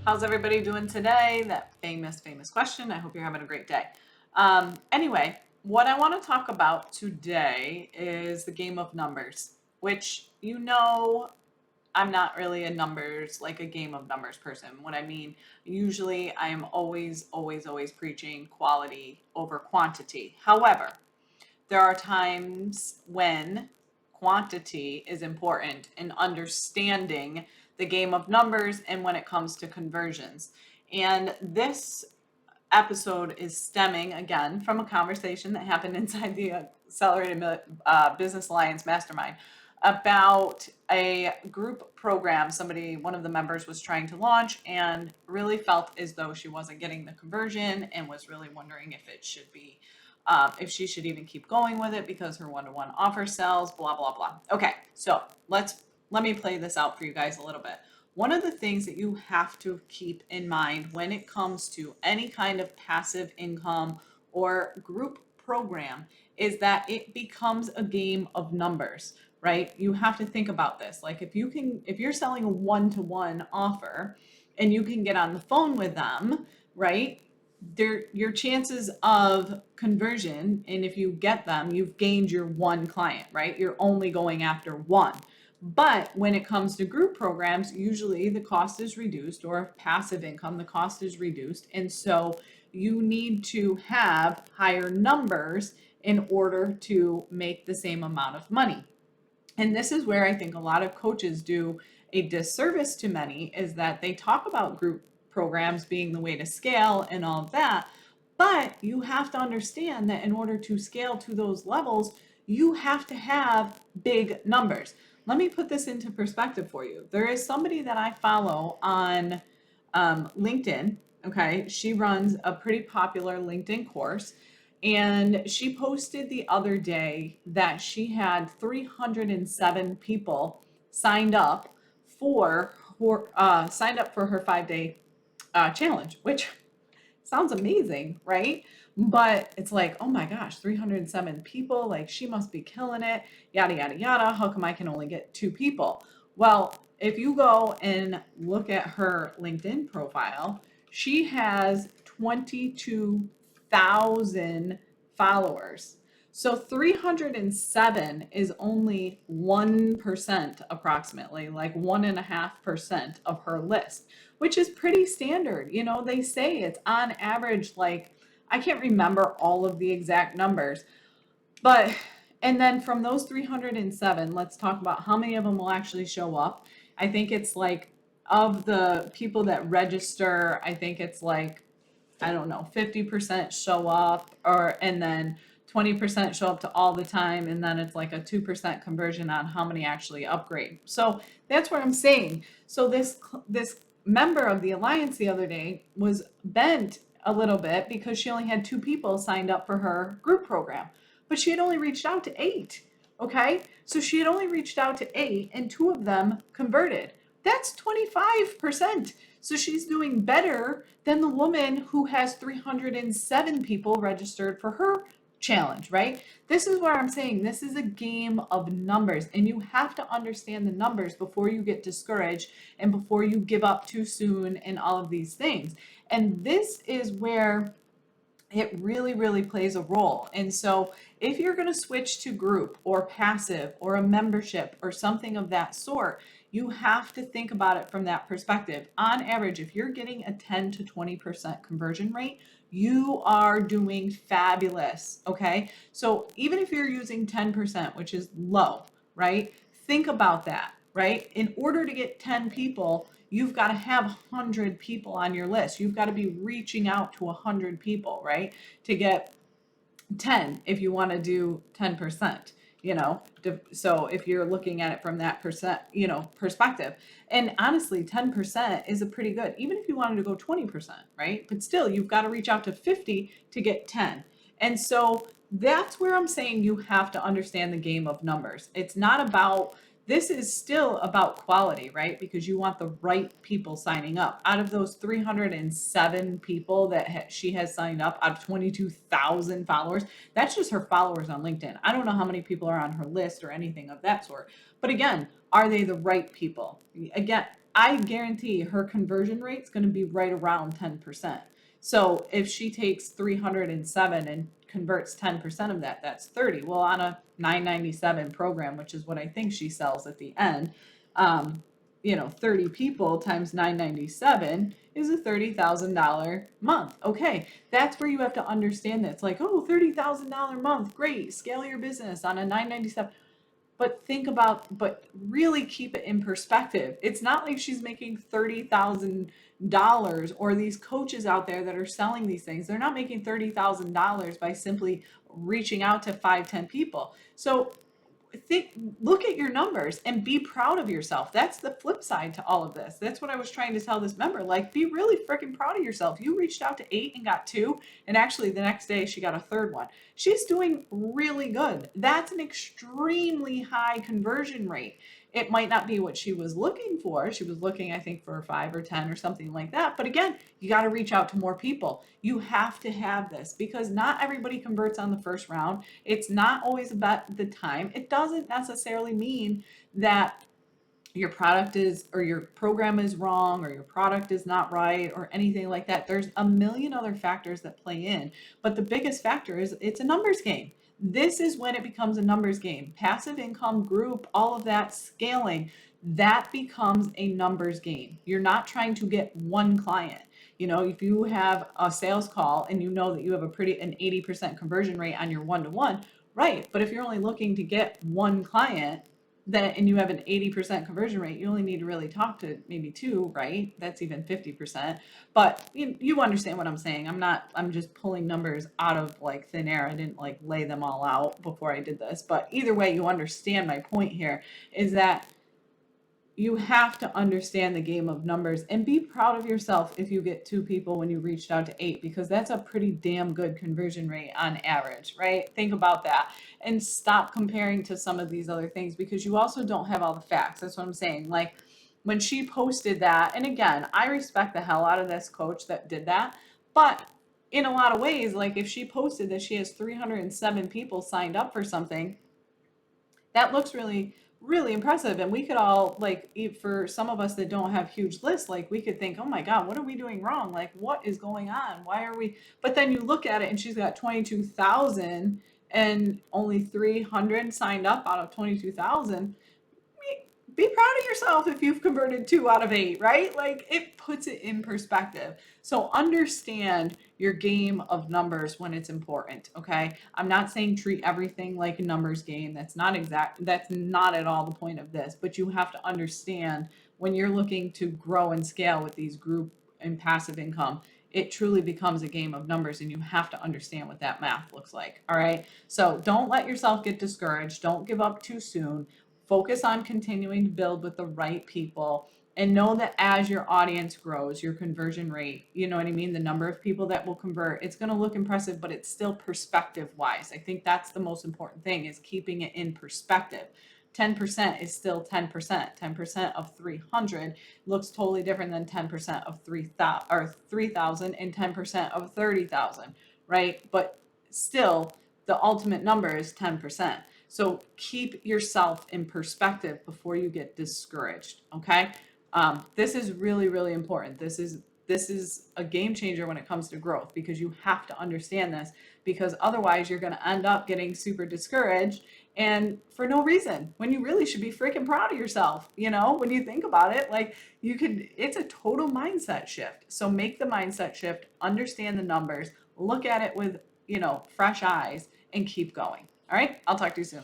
How's everybody doing today? That famous question. I hope you're having a great day. Anyway, what I want to talk about today is the game of numbers, which I'm not really like a game of numbers person. What I mean, usually I am always preaching quality over quantity. However, there are times when quantity is important in understanding the game of numbers and when it comes to conversions. And this episode is stemming again from a conversation that happened inside the Accelerated Business Alliance Mastermind about a group program one of the members was trying to launch and really felt as though she wasn't getting the conversion and was really wondering if she should even keep going with it because her one-to-one offer sells, blah, blah, blah. Okay, so let me play this out for you guys a little bit. One of the things that you have to keep in mind when it comes to any kind of passive income or group program is that it becomes a game of numbers, right? You have to think about this. Like if you're selling a one-to-one offer and you can get on the phone with them, right? Your chances of conversion, and if you get them, you've gained your one client, right? You're only going after one. But when it comes to group programs, usually the cost is reduced, or passive income, the cost is reduced. And so you need to have higher numbers in order to make the same amount of money. And this is where I think a lot of coaches do a disservice to many, is that they talk about group programs being the way to scale and all of that. But you have to understand that in order to scale to those levels, you have to have big numbers. Let me put this into perspective for you. There is somebody that I follow on LinkedIn. Okay. She runs a pretty popular LinkedIn course. And she posted the other day that she had 307 people signed up for her 5-day challenge, which sounds amazing, right? But it's like, oh my gosh, 307 people, like she must be killing it, yada, yada, yada. How come I can only get 2 people? Well, if you go and look at her LinkedIn profile, she has 22,000 followers. So 307 is only 1% approximately, like 1.5% of her list, which is pretty standard. You know, they say it's on average, like, I can't remember all of the exact numbers, but, and then from those 307, let's talk about how many of them will actually show up. I think it's like, of the people that register, I think it's like, I don't know, 50% show up, and then 20% show up to all the time, and then it's like a 2% conversion on how many actually upgrade. So that's what I'm saying. So this member of the alliance the other day was bent a little bit because she only had 2 people signed up for her group program, but she had only reached out to 8. Okay, so she had only reached out to 8, and 2 of them converted. That's 25%. So she's doing better than the woman who has 307 people registered for her challenge, right? This is where I'm saying this is a game of numbers, and you have to understand the numbers before you get discouraged and before you give up too soon and all of these things. And this is where it really plays a role. And so if you're going to switch to group or passive or a membership or something of that sort, you have to think about it from that perspective. On average, if you're getting a 10 to 20% conversion rate, you are doing fabulous. Okay. So even if you're using 10%, which is low, right? Think about that, right? In order to get 10 people, you've got to have 100 people on your list. You've got to be reaching out to 100 people, right? To get 10 if you want to do 10%, so if you're looking at it from that perspective, and honestly 10% is a pretty good, even if you wanted to go 20%, right? But still you've got to reach out to 50 to get 10. And so that's where I'm saying you have to understand the game of numbers. This is still about quality, right? Because you want the right people signing up. Out of those 307 people that she has signed up, out of 22,000 followers, that's just her followers on LinkedIn. I don't know how many people are on her list or anything of that sort. But again, are they the right people? Again, I guarantee her conversion rate is going to be right around 10%. So if she takes 307 and converts 10% of that, that's 30. Well, on a 997 program, which is what I think she sells at the end, 30 people times 997 is a $30,000 month. Okay, that's where you have to understand that. It's like, oh, $30,000 month, great, scale your business on a 997. But really keep it in perspective. It's not like she's making $30,000, or these coaches out there that are selling these things. They're not making $30,000 by simply reaching out to 5, 10 people. So look at your numbers and be proud of yourself. That's the flip side to all of this. That's what I was trying to tell this member. Like, be really freaking proud of yourself. You reached out to 8 and got 2, and actually the next day she got a third one. She's doing really good. That's an extremely high conversion rate. It might not be what she was looking for. She was looking, I think, for 5 or 10 or something like that. But again, you got to reach out to more people. You have to have this, because not everybody converts on the first round. It's not always about the time. It doesn't necessarily mean that your product is, or your program is wrong, or your product is not right, or anything like that. There's a million other factors that play in, but the biggest factor is it's a numbers game. This is when it becomes a numbers game. Passive income, group, all of that, scaling, that becomes a numbers game. You're not trying to get one client. If you have a sales call and you know that you have an 80% conversion rate on your one-to-one, right? But if you're only looking to get one client, and you have an 80% conversion rate, you only need to really talk to maybe 2, right? That's even 50%. But you understand what I'm saying. I'm just pulling numbers out of like thin air. I didn't like lay them all out before I did this. But either way, you understand my point here is that you have to understand the game of numbers and be proud of yourself if you get 2 people when you reached out to 8, because that's a pretty damn good conversion rate on average, right? Think about that and stop comparing to some of these other things, because you also don't have all the facts. That's what I'm saying. Like when she posted that, and again, I respect the hell out of this coach that did that, but in a lot of ways, like if she posted that she has 307 people signed up for something, that looks really, really impressive. And we could all, like, for some of us that don't have huge lists, like we could think, oh my God, what are we doing wrong? Like, what is going on? Why are we? But then you look at it and she's got 22,000 and only 300 signed up out of 22,000. Be proud of yourself if you've converted 2 out of 8, right? Like, it puts it in perspective. So understand your game of numbers when it's important, okay? I'm not saying treat everything like a numbers game. That's not at all the point of this, but you have to understand when you're looking to grow and scale with these group and passive income, it truly becomes a game of numbers, and you have to understand what that math looks like, all right? So don't let yourself get discouraged. Don't give up too soon. Focus on continuing to build with the right people, and know that as your audience grows, your conversion rate, you know what I mean? The number of people that will convert, it's going to look impressive, but it's still perspective wise. I think that's the most important thing, is keeping it in perspective. 10% is still 10%. 10% of 300 looks totally different than 10% of 3,000 and 10% of 30,000, right? But still, the ultimate number is 10%. So keep yourself in perspective before you get discouraged, okay? This is really, really important. This is a game changer when it comes to growth, because you have to understand this, because otherwise you're going to end up getting super discouraged, and for no reason, when you really should be freaking proud of yourself. When you think about it, like it's a total mindset shift. So make the mindset shift, understand the numbers, look at it with, fresh eyes, and keep going. All right, I'll talk to you soon.